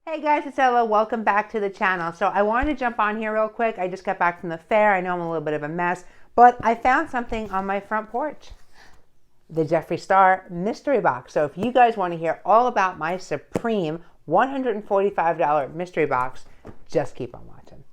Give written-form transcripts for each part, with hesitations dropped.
Hey guys, it's Ella. Welcome back to the channel. So I wanted to jump on here real quick. I just got back from the fair. I know I'm a little bit of a mess, but I found something on my front porch. The Jeffree Star mystery box. So if you guys want to hear all about my supreme $145 mystery box, just keep on watching.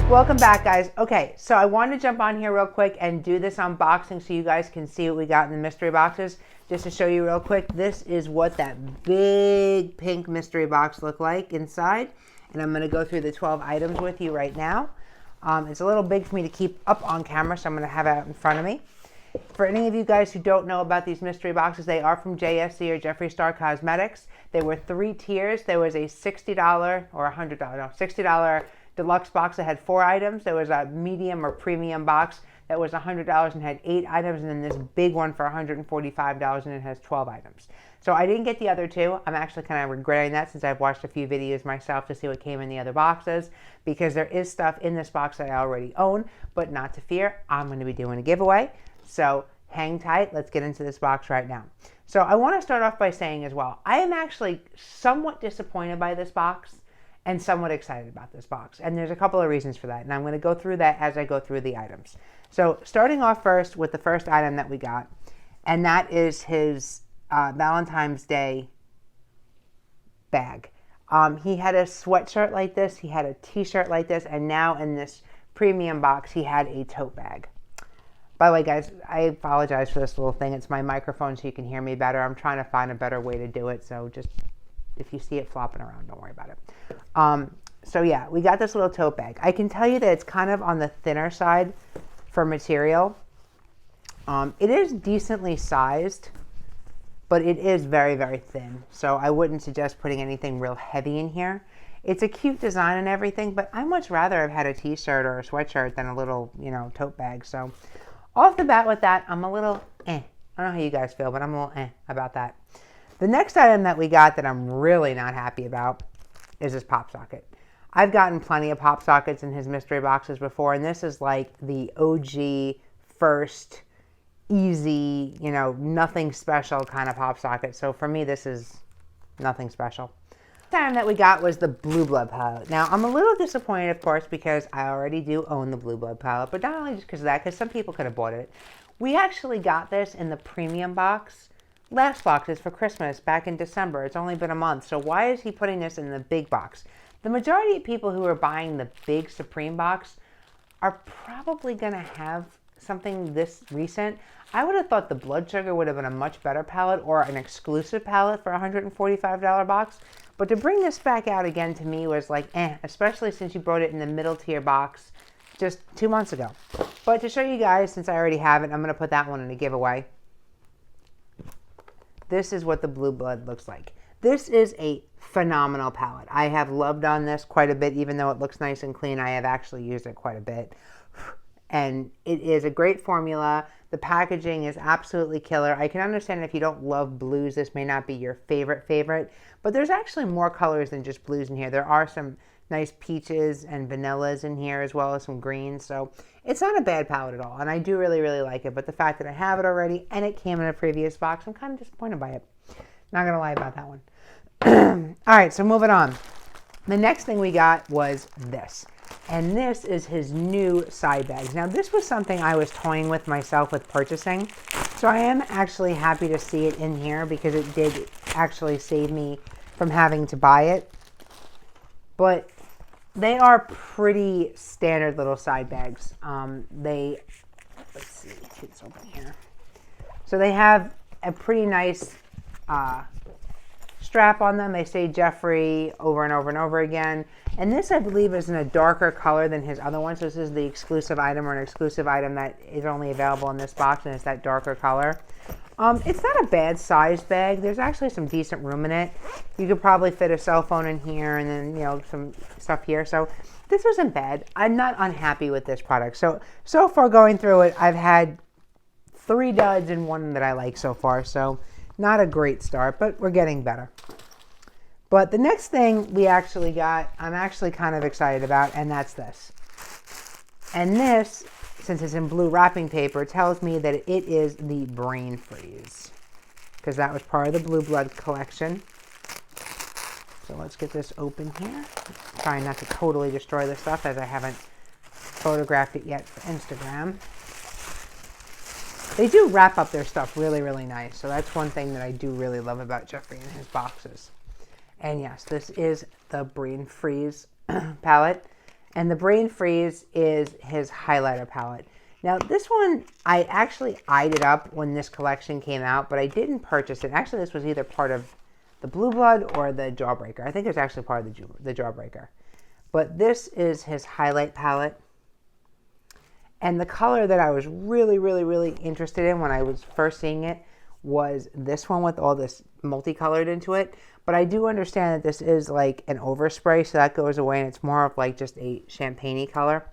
Welcome back, guys. Okay, so I wanted to jump on here real quick and do this unboxing so you guys can see what we got in the mystery boxes. Just to show you real quick, this is what that big pink mystery box looked like inside. And I'm going to go through the 12 items with you right now. It's a little big for me to keep up on camera, so I'm going to have it out in front of me. For any of you guys who don't know about these mystery boxes, they are from JSC or Jeffree Star Cosmetics. They were 3 tiers. There was a $60 or $100, no, $60 Deluxe box that had 4 items. There was a medium or premium box that was $100 and had 8 items, and then this big one for $145 and it has 12 items. So I didn't get the other 2. I'm actually kind of regretting that since I've watched a few videos myself to see what came in the other boxes, because there is stuff in this box that I already own, but not to fear, I'm going to be doing a giveaway. So hang tight. Let's get into this box right now. So I want to start off by saying as well, I am actually somewhat disappointed by this box and somewhat excited about this box. And there's a couple of reasons for that. And I'm going to go through that as I go through the items. So starting off first with the first item that we got, and that is his Valentine's Day bag. He had a sweatshirt like this, he had a t-shirt like this, and now in this premium box, he had a tote bag. By the way, guys, I apologize for this little thing. It's my microphone so you can hear me better. I'm trying to find a better way to do it, so just if you see it flopping around, don't worry about it. So yeah, we got this little tote bag. I can tell you that it's kind of on the thinner side for material. It is decently sized, but it is very, very thin. So I wouldn't suggest putting anything real heavy in here. It's a cute design and everything, but I much rather have had a t-shirt or a sweatshirt than a little, tote bag. So off the bat with that, I'm a little I don't know how you guys feel, but I'm a little about that. The next item that we got that I'm really not happy about is this Popsocket. I've gotten plenty of Popsockets in his mystery boxes before, and this is like the OG first easy, nothing special kind of Popsocket. So for me, this is nothing special. The item that we got was the Blue Blood palette. Now, I'm a little disappointed, of course, because I already do own the Blue Blood palette, but not only just because of that, because some people could have bought it. We actually got this in the premium box. Last box is for Christmas back in December. It's only been a month. So why is he putting this in the big box? The majority of people who are buying the big Supreme box are probably going to have something this recent. I would have thought the Blood Sugar would have been a much better palette or an exclusive palette for a $145 box. But to bring this back out again to me was like, especially since you brought it in the middle tier box just 2 months ago. But to show you guys, since I already have it, I'm going to put that one in a giveaway. This is what the Blue Blood looks like. This is a phenomenal palette. I have loved on this quite a bit, even though it looks nice and clean. I have actually used it quite a bit. And it is a great formula. The packaging is absolutely killer. I can understand if you don't love blues, this may not be your favorite, but there's actually more colors than just blues in here. There are some nice peaches and vanillas in here, as well as some greens. So it's not a bad palette at all, and I do really, really like it. But the fact that I have it already and it came in a previous box, I'm kind of disappointed by it. Not gonna lie about that one. All right, so moving on. The next thing we got was this, and this is his new side bags. Now, this was something I was toying with myself with purchasing, so I am actually happy to see it in here because it did actually save me from having to buy it. But they are pretty standard little side bags. Let's see, get this open here. So they have a pretty nice strap on them. They say Jeffree over and over and over again. And this, I believe, is in a darker color than his other ones. So this is the exclusive item, or an exclusive item that is only available in this box, and it's that darker color. It's not a bad size bag. There's actually some decent room in it. You could probably fit a cell phone in here and then, some stuff here. So this wasn't bad. I'm not unhappy with this product. So far going through it, I've had 3 duds and 1 that I like so far. So not a great start, but we're getting better. But the next thing we actually got, I'm actually kind of excited about, and that's this. And this since it's in blue wrapping paper, tells me that it is the BrainFreeze, because that was part of the Blue Blood collection. So let's get this open here. Trying not to totally destroy the stuff, as I haven't photographed it yet for Instagram. They do wrap up their stuff really, really nice. So that's one thing that I do really love about Jeffree and his boxes. And yes, this is the BrainFreeze palette. And the BrainFreeze is his highlighter palette. Now this one, I actually eyed it up when this collection came out, but I didn't purchase it. Actually, this was either part of the Blue Blood or the Jawbreaker. I think it was actually part of the Jawbreaker. But this is his highlight palette. And the color that I was really, really, really interested in when I was first seeing it was this one with all this multicolored into it. But I do understand that this is like an overspray, so that goes away and it's more of like just a champagne-y color.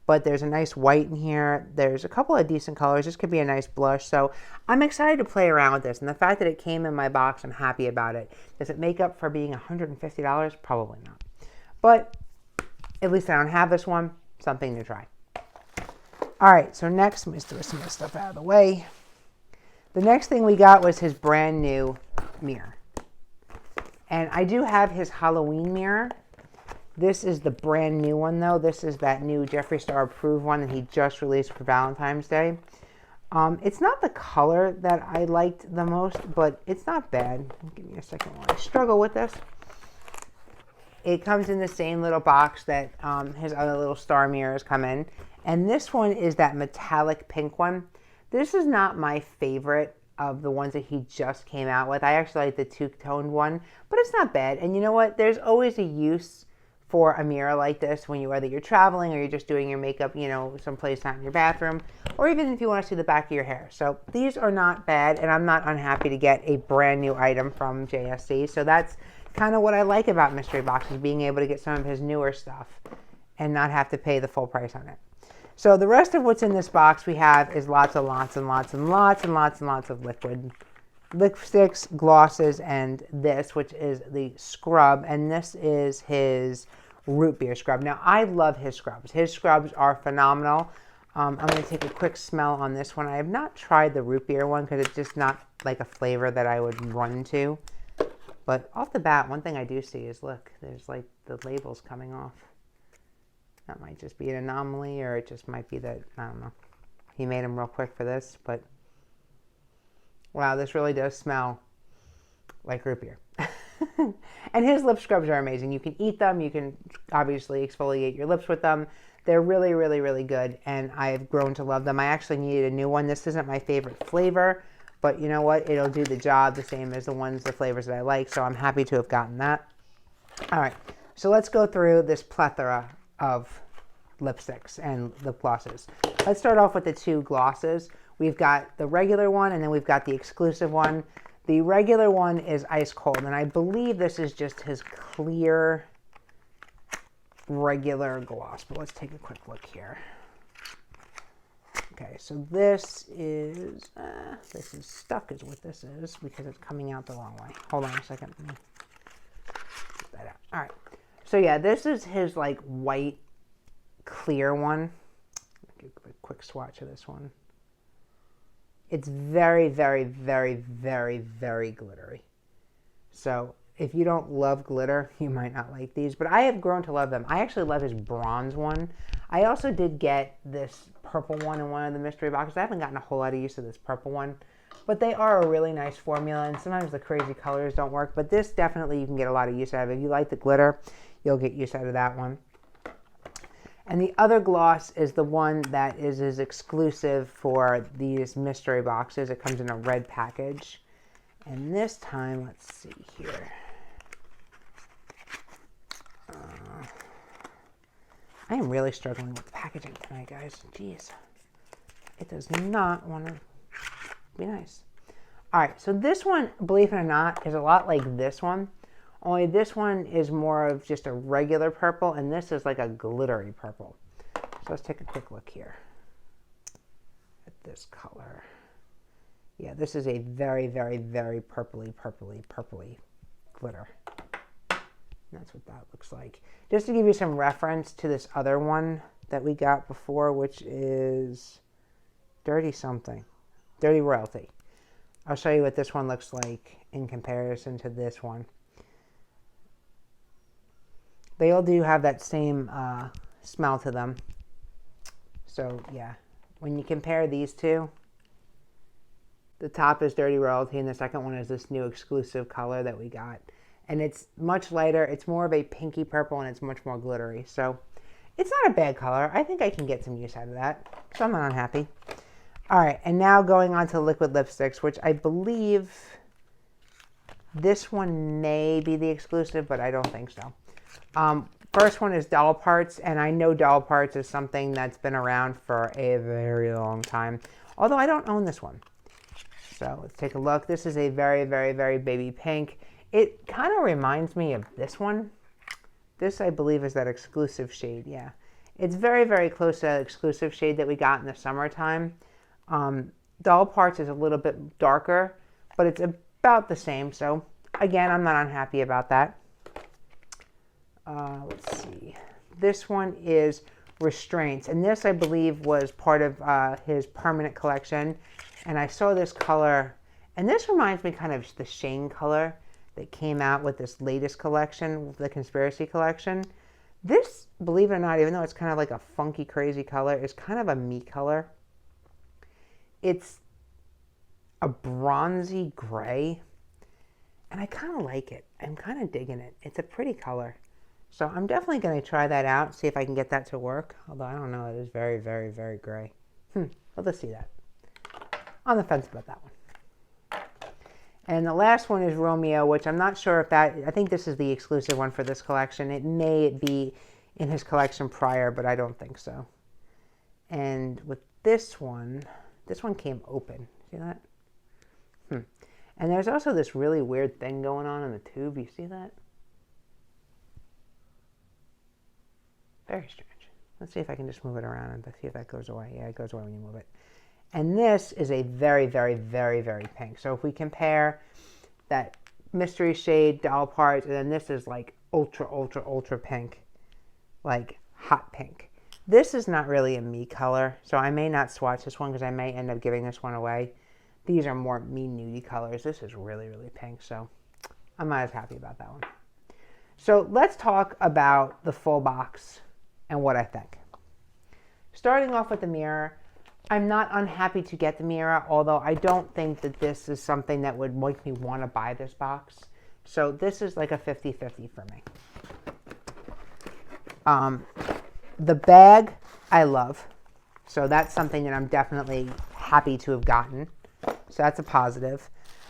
But there's a nice white in here. There's a couple of decent colors. This could be a nice blush. So I'm excited to play around with this. And the fact that it came in my box, I'm happy about it. Does it make up for being $150? Probably not. But at least I don't have this one. Something to try. All right, so next, let me just throw some of this stuff out of the way. The next thing we got was his brand new mirror. And I do have his Halloween mirror. This is the brand new one, though. This is that new Jeffree Star approved one that he just released for Valentine's Day. It's not the color that I liked the most, but it's not bad. Give me a second while I struggle with this. It comes in the same little box that his other little star mirrors come in. And this one is that metallic pink one. This is not my favorite of the ones that he just came out with. I actually like the two-toned one, but it's not bad. And you know what? There's always a use for a mirror like this when whether you're traveling or you're just doing your makeup, you know, someplace not in your bathroom, or even if you want to see the back of your hair. So these are not bad, and I'm not unhappy to get a brand new item from JSC. So that's kind of what I like about mystery boxes, being able to get some of his newer stuff and not have to pay the full price on it. So the rest of what's in this box we have is lots and lots and lots and lots and lots and lots of liquid lipsticks, glosses, and this, which is the scrub, and this is his root beer scrub. Now, I love his scrubs. His scrubs are phenomenal. I'm going to take a quick smell on this one. I have not tried the root beer one because it's just not like a flavor that I would run to. But off the bat, one thing I do see is, look, there's like the labels coming off. That might just be an anomaly, or it just might be that, I don't know. He made them real quick for this, but wow, this really does smell like root beer. And his lip scrubs are amazing. You can eat them. You can obviously exfoliate your lips with them. They're really, really, really good, and I've grown to love them. I actually needed a new one. This isn't my favorite flavor, but you know what? It'll do the job the same as the flavors that I like, so I'm happy to have gotten that. All right, so let's go through this plethora of lipsticks and lip glosses. Let's start off with the two glosses. We've got the regular one, and then we've got the exclusive one. The regular one is ice cold, and I believe this is just his clear regular gloss, but let's take a quick look here. Okay, so this is stuck is what this is because it's coming out the wrong way. Hold on a second. Let me get that out. All right. So yeah, this is his like white clear one. Give a quick swatch of this one. It's very, very, very, very, very glittery. So if you don't love glitter, you might not like these, but I have grown to love them. I actually love his bronze one. I also did get this purple one in one of the mystery boxes. I haven't gotten a whole lot of use of this purple one, but they are a really nice formula, and sometimes the crazy colors don't work, but this definitely you can get a lot of use out of. If you like the glitter, you'll get use out of that one. And the other gloss is the one that is exclusive for these mystery boxes. It comes in a red package. And this time, let's see here. I am really struggling with the packaging tonight, guys. Jeez. It does not want to be nice. All right, so this one, believe it or not, is a lot like this one. Only this one is more of just a regular purple, and this is like a glittery purple. So let's take a quick look here at this color. Yeah, this is a very, very, very purpley, purpley, purpley glitter. That's what that looks like. Just to give you some reference to this other one, that we got before, which is Dirty something. Dirty Royalty. I'll show you what this one looks like in comparison to this one. They all do have that same smell to them. So yeah, when you compare these two, the top is Dirty Royalty and the second one is this new exclusive color that we got. And it's much lighter. It's more of a pinky purple and it's much more glittery. So it's not a bad color. I think I can get some use out of that. So I'm not unhappy. All right, and now going on to liquid lipsticks, which I believe this one may be the exclusive, but I don't think so. First one is Doll Parts, and I know Doll Parts is something that's been around for a very long time, although I don't own this one. So let's take a look. This is a very, very, very baby pink. It kind of reminds me of this one. This, I believe, is that exclusive shade, yeah. It's very, very close to that exclusive shade that we got in the summertime. Doll Parts is a little bit darker, but it's about the same. So again, I'm not unhappy about that. Let's see. This one is Restraints, and this I believe was part of his permanent collection. And I saw this color, and this reminds me kind of the Shane color that came out with this latest collection, the Conspiracy collection. This, believe it or not, even though it's kind of like a funky, crazy color, is kind of a me color. It's a bronzy gray, and I kind of like it. I'm kind of digging it. It's a pretty color. So I'm definitely going to try that out, see if I can get that to work. Although I don't know, it is very, very, very gray. But let's see that. On the fence about that one. And the last one is Romeo, which I'm not sure if that, I think this is the exclusive one for this collection. It may be in his collection prior, but I don't think so. And with this one came open. See that? And there's also this really weird thing going on in the tube. You see that? Very strange. Let's see if I can just move it around and see if that goes away. Yeah, it goes away when you move it. And this is a very, very, very, very pink. So if we compare that mystery shade, Doll Parts, and then this is like ultra, ultra, ultra pink. Like hot pink. This is not really a me color, so I may not swatch this one because I may end up giving this one away. These are more me nudie colors. This is really, really pink, so I'm not as happy about that one. So let's talk about the full box and what I think. Starting off with the mirror, I'm not unhappy to get the mirror, although I don't think that this is something that would make me want to buy this box. So this is like a 50-50 for me. The bag, I love. So that's something that I'm definitely happy to have gotten. So that's a positive.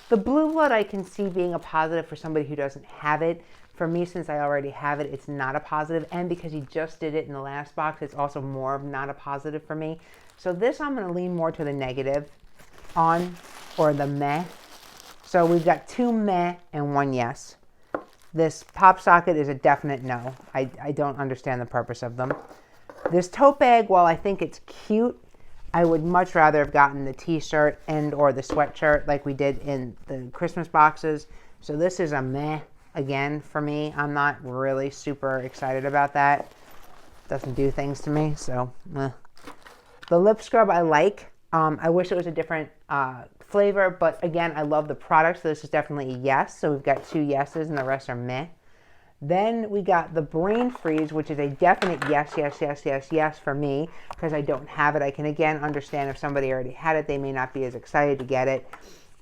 The blue blood I can see being a positive for somebody who doesn't have it. For me, since I already have it, it's not a positive. And because he just did it in the last box, it's also more of not a positive for me. So this I'm going to lean more to the negative on, or the meh. So we've got 2 meh and 1 yes. This Popsocket is a definite no. I don't understand the purpose of them. This tote bag, while I think it's cute, I would much rather have gotten the t-shirt and or the sweatshirt like we did in the Christmas boxes. So this is a meh again for me. I'm not really super excited about that. Doesn't do things to me, so meh. The lip scrub I like. I wish it was a different flavor, but again, I love the product, so this is definitely a yes. So we've got 2 yeses and the rest are meh. Then we got the BrainFreeze, which is a definite yes, yes, yes, yes, yes for me, because I don't have it. I can again understand if somebody already had it, they may not be as excited to get it.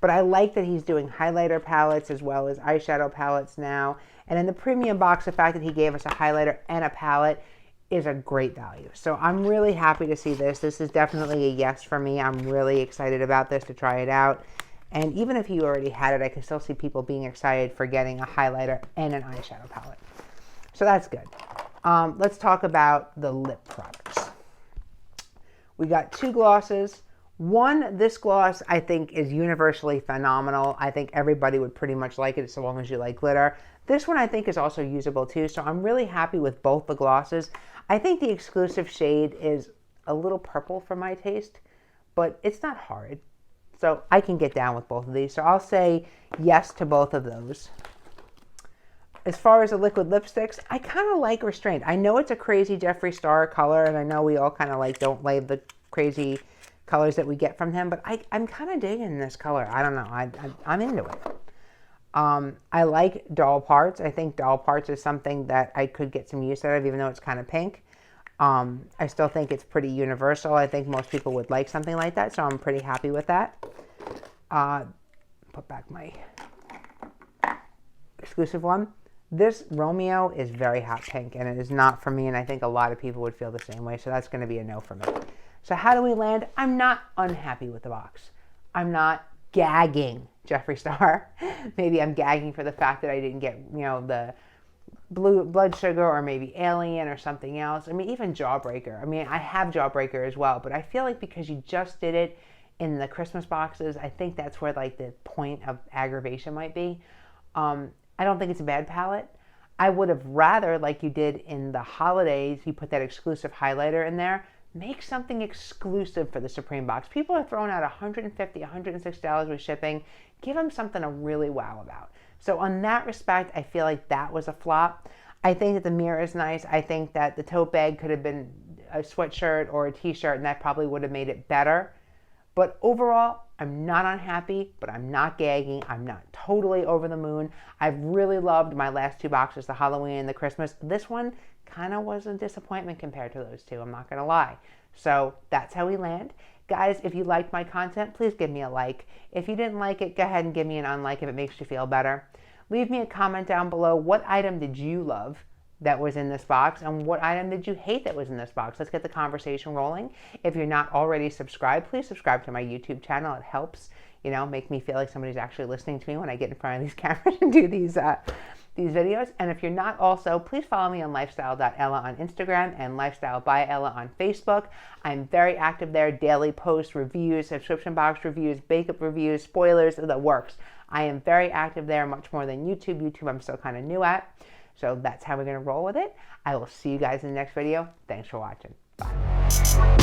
But I like that he's doing highlighter palettes as well as eyeshadow palettes now. And in the premium box, the fact that he gave us a highlighter and a palette is a great value. So I'm really happy to see this. This is definitely a yes for me. I'm really excited about this to try it out. And even if you already had it, I can still see people being excited for getting a highlighter and an eyeshadow palette. So that's good. Let's talk about the lip products. We got 2 glosses. One, this gloss I think is universally phenomenal. I think everybody would pretty much like it so long as you like glitter. This one I think is also usable too, so I'm really happy with both the glosses. I think the exclusive shade is a little purple for my taste, but it's not hard. So I can get down with both of these. So I'll say yes to both of those. As far as the liquid lipsticks, I kind of like Restraint. I know it's a crazy Jeffree Star color, and I know we all kind of like don't like the crazy colors that we get from him, but I'm kind of digging this color. I don't know. I'm into it. I like doll parts. I think doll parts is something that I could get some use out of, even though it's kind of pink. I still think it's pretty universal. I think most people would like something like that, so I'm pretty happy with that. Put back my exclusive one. This Romeo is very hot pink, and it is not for me, and I think a lot of people would feel the same way, so that's going to be a no for me. So how do we land? I'm not unhappy with the box. I'm not gagging, Jeffree Star. Maybe I'm gagging for the fact that I didn't get, you know, the blood sugar or maybe alien or something else. I mean, even Jawbreaker. I mean, I have Jawbreaker as well, but I feel like because you just did it in the Christmas boxes, I think that's where like the point of aggravation might be. I don't think it's a bad palette. I would have rather, like you did in the holidays, you put that exclusive highlighter in there. Make something exclusive for the Supreme box. People are throwing out $150, $160 with shipping. Give them something to really wow about. So on that respect, I feel like that was a flop. I think that the mirror is nice. I think that the tote bag could have been a sweatshirt or a t-shirt, and that probably would have made it better. But overall, I'm not unhappy, but I'm not gagging. I'm not totally over the moon. I've really loved my last two boxes, the Halloween and the Christmas. This one kind of was a disappointment compared to those two, I'm not going to lie. So that's how we land. Guys, if you liked my content, please give me a like. If you didn't like it, go ahead and give me an unlike if it makes you feel better. Leave me a comment down below. What item did you love that was in this box, and what item did you hate that was in this box? Let's get the conversation rolling. If you're not already subscribed, please subscribe to my YouTube channel. It helps, you know, make me feel like somebody's actually listening to me when I get in front of these cameras and do these videos. And if you're not also, please follow me on lifestyle.ella on Instagram and lifestyle by Ella on Facebook. I'm very active there. Daily posts, reviews, subscription box reviews, makeup reviews, spoilers, the works. I am very active there, much more than YouTube. YouTube I'm still kind of new at. So that's how we're going to roll with it. I will see you guys in the next video. Thanks for watching. Bye.